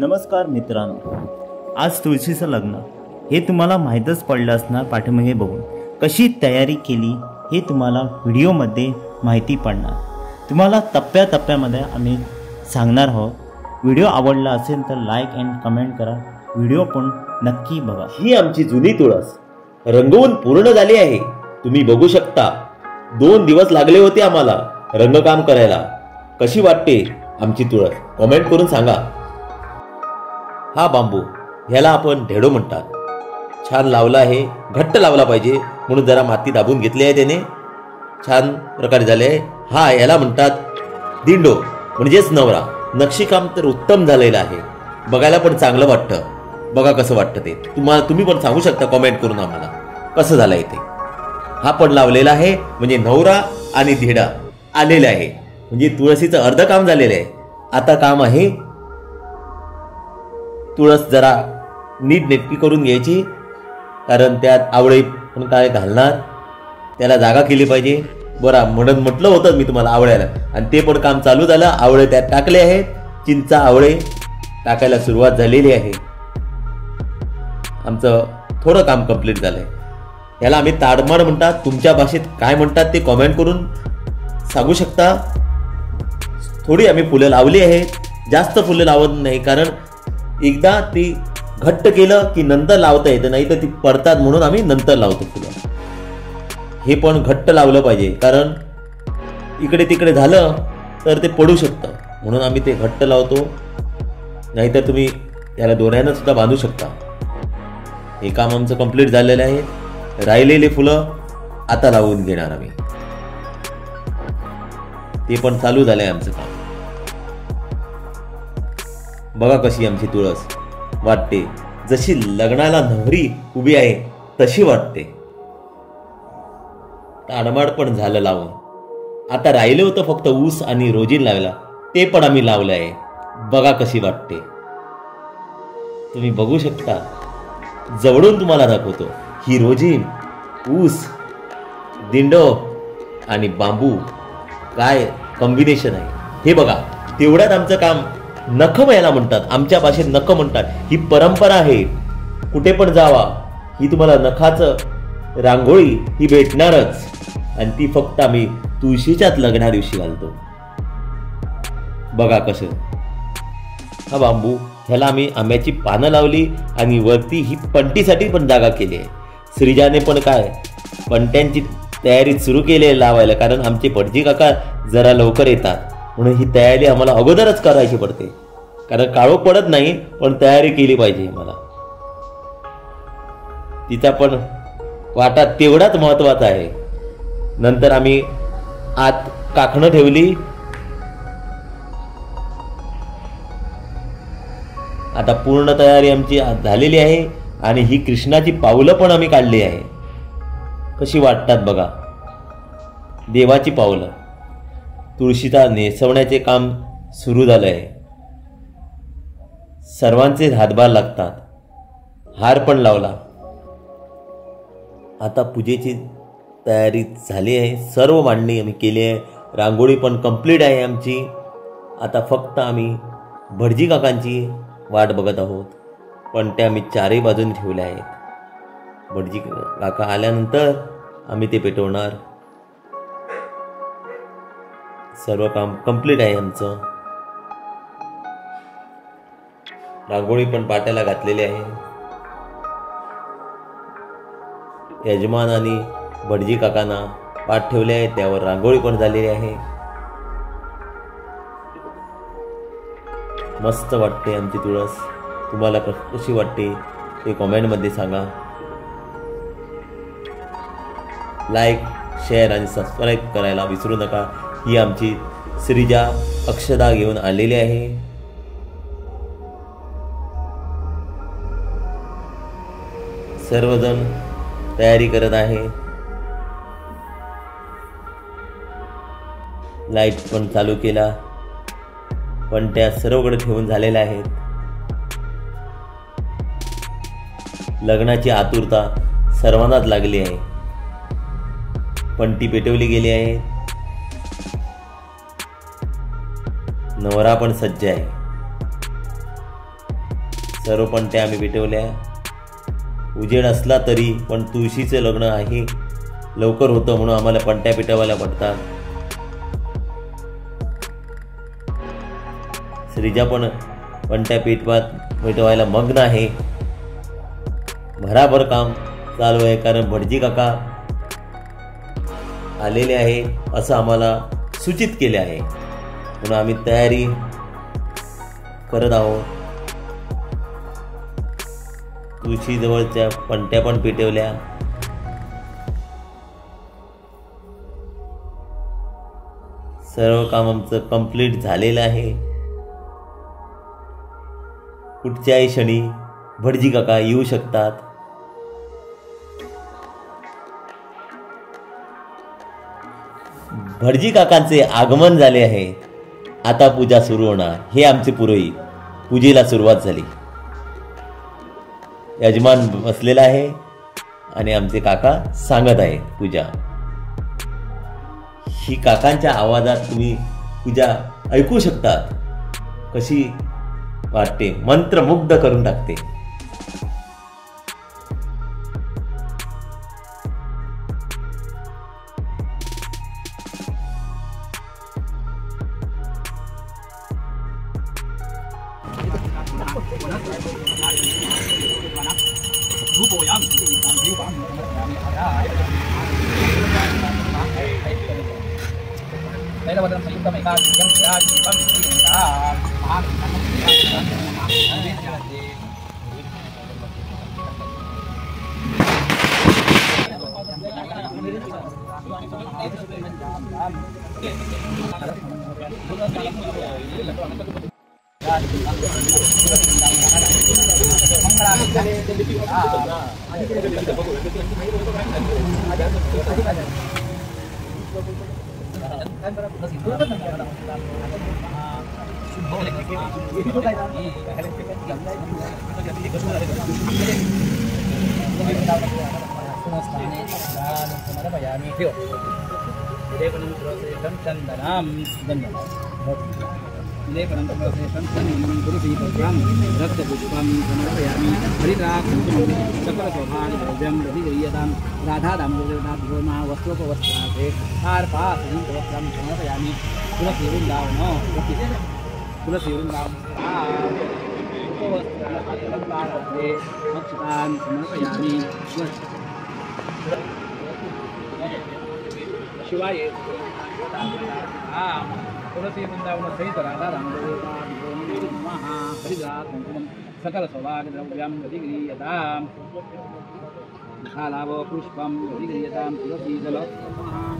नमस्कार मित्रांनो, आज तुळशीचं लग्न हे तुम्हाला माहीतच पडलं असणार पाठीमागे बघून. कशी तयारी केली हे तुम्हाला व्हिडिओमध्ये माहिती पडणार. तुम्हाला टप्प्याटप्प्यामध्ये आम्ही सांगणार आहोत. व्हिडिओ आवडला असेल तर लाईक अँड कमेंट करा. व्हिडिओ पण नक्की बघा. ही आमची जुनी तुळस रंगवून पूर्ण झाली आहे. तुम्ही बघू शकता. 2 दिवस लागले होते आम्हाला रंगकाम करायला. कशी वाटते आमची तुळस कमेंट करून सांगा. हा बांबू ह्याला आपण ढेडो म्हणतात. छान लावला आहे, घट्ट लावला पाहिजे म्हणून जरा माती दाबून घेतली आहे त्याने. छान प्रकारे झाले आहे. हा याला म्हणतात दिंडो म्हणजेच नवरा. नक्षीकाम तर उत्तम झालेलं आहे. बघायला पण चांगलं वाटतं. बघा कसं वाटतं ते तुम्ही पण सांगू शकता कमेंट करून आम्हाला कसं झालंय ते. हा पण लावलेला आहे म्हणजे नवरा आणि ढेडा आलेला आहे. म्हणजे तुळशीचं अर्ध काम झालेलं आहे. आता काम आहे तुळस जरा नीट नेटकी करून घ्यायची, कारण त्यात आवळे पण काय घालणार, त्याला जागा केली पाहिजे. बरं म्हटलं होतं मी तुम्हाला आवळ्याला, आणि ते पण काम चालू झालं. आवळे त्यात टाकले आहेत. चिंचा आवळे टाकायला सुरुवात झालेली आहे. आमचं थोडं काम कंप्लीट झालंय. याला आम्ही ताडमाड म्हणतात. तुमच्या भाषेत काय म्हणतात ते कमेंट करून सांगू शकता. थोडी आम्ही फुलं लावली आहेत. जास्त फुलं लावत नाही, कारण एकदा ती घट्ट केलं की नंतर लावता येतं, नाही तर ती पडतात म्हणून आम्ही नंतर लावतो फुलं. हे पण घट्ट लावलं पाहिजे, कारण इकडे तिकडे झालं तर ते पडू शकतं म्हणून आम्ही ते घट्ट लावतो. नाहीतर तुम्ही याला दोऱ्यानं सुद्धा बांधू शकता. हे काम आमचं कंप्लीट झालेलं आहे. राहिलेले फुलं आता लावून घेणार आम्ही. ते पण चालू झालंय आमचं काम. बघा कशी आमची तुळस वाटते. जशी लग्नाला नवरी उभी आहे तशी वाटते. ताडमाड पण झालं लावून. आता राहिलं होतं फक्त ऊस आणि रोजीन लावला, ते पण आम्ही लावलं आहे. बघा कशी वाटते. तुम्ही बघू शकता. जवळून तुम्हाला दाखवतो. ही रोजीन, ऊस, दिंडो आणि बांबू काय कॉम्बिनेशन आहे हे बघा. तेवढ्यात आमचं काम. नखम याला म्हणतात. आमच्या भाषेत नख म्हणतात. ही परंपरा आहे. कुठे पण जावा ही तुम्हाला नखाचं रांगोळी ही भेटणारच, आणि ती फक्त आम्ही तुळशीच्याच लग्ना दिवशी घालतो. बघा कसं. हा बांबू ह्याला आम्ही आंब्याची पानं लावली आणि वरती ही पंटीसाठी पण जागा केली आहे. श्रीजाने पण काय पंट्यांची तयारी सुरू केली आहे लावायला, कारण आमचे भटजी काका जरा लवकर येतात म्हणून ही तयारी आम्हाला अगोदरच करायची पडते. कारण काळोख पडत नाही, पण तयारी केली पाहिजे मला. तिचा पण वाटा तेवढाच महत्वाचा आहे. नंतर आम्ही आत काखणं ठेवली. आता पूर्ण तयारी आमची झालेली आहे. आणि ही कृष्णाची पावलं पण आम्ही काढली आहे. कशी वाटतात बघा. देवाची पावलं. तुळशीचा नेसवण्याचे काम सुरू झालं आहे. सर्वांचे हातभार लागतात. हार पण लावला. आता पूजेची तयारी झाली आहे. सर्व मांडणी आम्ही केली आहे. रांगोळी पण कंप्लीट आहे आमची. आता फक्त आम्ही भटजी काकांची वाट बघत आहोत. पण ते आम्ही चारही बाजूने ठेवले आहेत. भटजी काका आल्यानंतर आम्ही ते पेटवणार. सर्व काम कंप्लीट आहे आमचं. रांगोळी पण पाट्याला घातलेली आहे. यजमान आणि भटजी काकांना पाठ ठेवले आहे. त्यावर रांगोळी पण झालेली आहे. मस्त वाटते आमची तुळस. तुम्हाला कशी वाटते ते कमेंटमध्ये सांगा. लाईक, शेअर आणि सबस्क्राईब करायला विसरू नका. ही आमची श्रीजा अक्षदा घेऊन आलेली आहे. सर्वजण तयारी करत आहे. लाईट पण चालू केला. पण त्या सर्वकडे ठेवून झालेल्या आहेत. लग्नाची आतुरता सर्वांनाच लागली आहे. पंटी पेटवली गेली आहे. नवरा पण सज्ज आहे. सर्व पणत्या आम्ही पेटवल्या. उजेड असला तरी पण तुळशीचं लग्न आहे, लवकर होतं म्हणून आम्हाला पणत्या पेटवायला पडतात. श्रीजा पण पणत्या पेटवायला मग्न आहे. भराभर काम चालू आहे, कारण भटजी काका आलेले आहे असं आम्हाला सूचित केले आहे, म्हणून आम्ही तयारी करत आहोत. तुळशीजवळच्या पणत्या पण पेटवल्या. सर्व काम आमचं कंप्लीट झालेलं आहे. कुठच्याही क्षणी भटजी काका येऊ शकतात. भटजी काकांचे आगमन झाले आहे. आता पूजा सुरू होणार. हे आमचे पुरोहित. पूजेला सुरुवात झाली. यजमान बसलेला आहे आणि आमचे काका सांगत आहे पूजा. ही काकांच्या आवाजात तुम्ही पूजा ऐकू शकतात. कशी वाटते, मंत्रमुग्ध करून टाकते. शिवाय तुलसी वृंदावन सहित राधा राम सकल सौभाग्य द्रव्यम गतिगृह्यताम् लाभ पुष्पम गतिगृह्यताम् तुलसी जल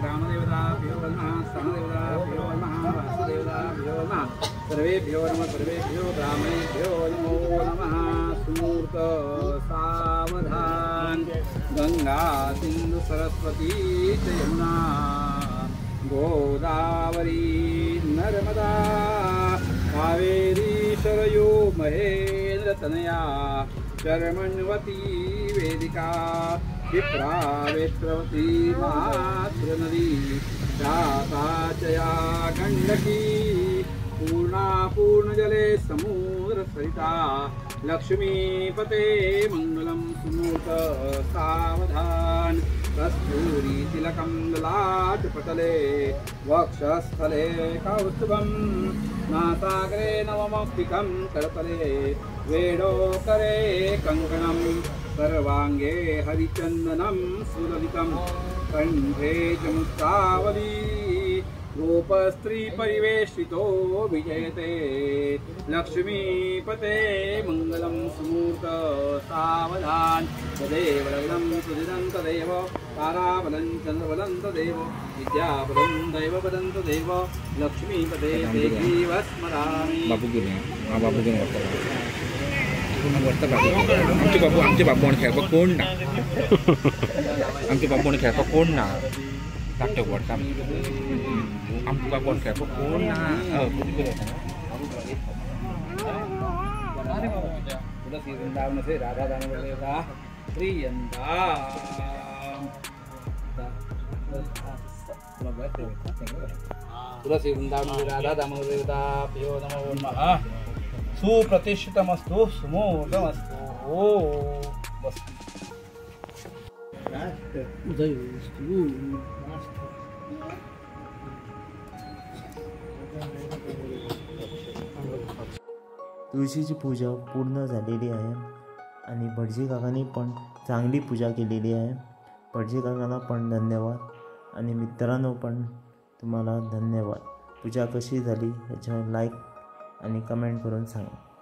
ग्रामदेवताभ्यो नमः स्तनदेवताभ्यो नमः वासुदेवताभ्यो नमः सर्वेभ्यो नमः सर्वेभ्यो ब्राह्मणेभ्यो नमो नमः सुमूर्त सावधान गंगा सिंधु सरस्वती च यमुना गोदावरी नर्मदा कावेरी शरयो महेन्द्र तनया शर्मण्वती वेदिका विप्रा वेत्रवती महास्रनदी दाताचया गण्डकी पूर्णा पूर्णजले समुद्र सरिता लक्ष्मीपते मंगलम सुमूर्त सावधान कस्तूरी तिलकं ललाटपटले वक्षस्थले कौस्तुभं नासाग्रे नवमौक्तिकं करतले वेणोकरे कङ्कणं सर्वाङ्गे हरिचन्दनं सुललितं कण्ठे च मुक्तावली गोपस्त्री परिवेशितो विजयते लक्ष्मीपते मंगलम सुमूर्त सावधान तदेव लग्नं सुदिनं तदेव ताराबलं चन्द्रबलं तदेव विद्याबलं दैवबलं तदेव लक्ष्मीपते देवीव स्मरामि. बापू घेऊन बापू घेऊन वाटतं आमचे बापू आणि खेळपा कोण ना आमचे बापू आणि खेळपा कोण ना नाटक वाटतं आमचे बापू आणि खेळपा कोण ना तुलसी वृंदावन से राधा दामोदर देवता प्रियंता तुलसी वृंदावन से राधा दामोदर देवता प्रियो नमो नमः सुप्रतिष्ठितमस्तु सुमोदमस्तु ओ बस तुळशीची पूजा पूर्ण झालेली आहे आणि भटजी काकांनी पण चांगली पूजा केलेली आहे. भटजी काकांना पण धन्यवाद आणि मित्रांनो पण तुम्हाला धन्यवाद. पूजा कशी झाली याच्यावर लाईक आणि कमेंट करून सांगा.